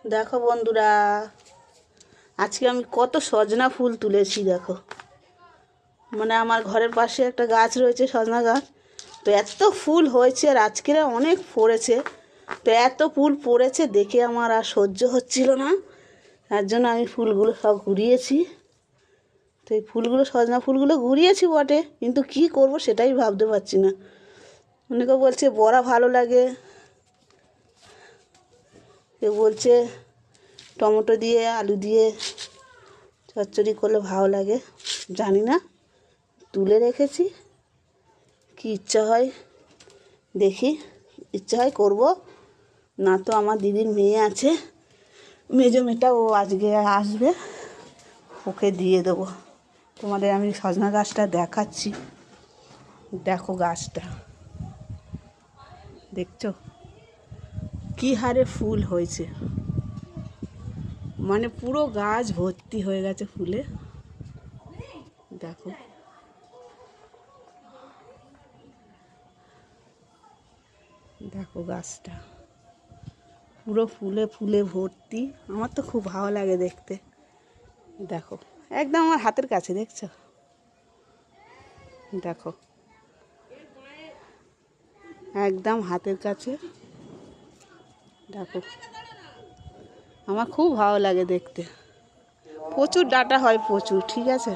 দেখো বন্ধুরা, আজকে আমি কত সজনা ফুল তুলেছি। দেখো, মানে আমার ঘরের পাশে একটা গাছ রয়েছে, সজনা গাছ। তো এত ফুল হয়েছে, আর আজকের অনেক পড়েছে। তো এত ফুল পড়েছে দেখে আমার আর সহ্য হচ্ছিল না, তার জন্য আমি ফুলগুলো সব ঘুরিয়েছি। তো এই ফুলগুলো, সজনা ফুলগুলো ঘুরিয়েছি বটে, কিন্তু কি করব সেটাই ভাবতে পারছি না। অনেকে বলছে বড়া ভালো লাগে, কেউ বলছে টমেটো দিয়ে আলু দিয়ে চচ্চড়ি করলে ভালো লাগে। জানি না, তুলে রেখেছি, কি ইচ্ছা হয় দেখি। ইচ্ছা হয় করব, না তো আমার দিদির মেয়ে আছে, মেজো মেয়েটা, ও আজকে আসবে, ওকে দিয়ে দেবো। তোমাদের আমি সজনা গাছটা দেখাচ্ছি। দেখো গাছটা, দেখছো কী হারে ফুল হয়েছে, মানে পুরো গাছ ভর্তি হয়ে গেছে ফুলে। দেখো, দেখো গাছটা পুরো ফুলে ফুলে ভর্তি। আমার তো খুব ভালো লাগে দেখতে। দেখো, একদম আমার হাতের কাছে, দেখছো? দেখো, একদম হাতের কাছে। দেখো, আমার খুব ভালো লাগে দেখতে। প্রচুর ডাঁটা হয়, প্রচুর, ঠিক আছে।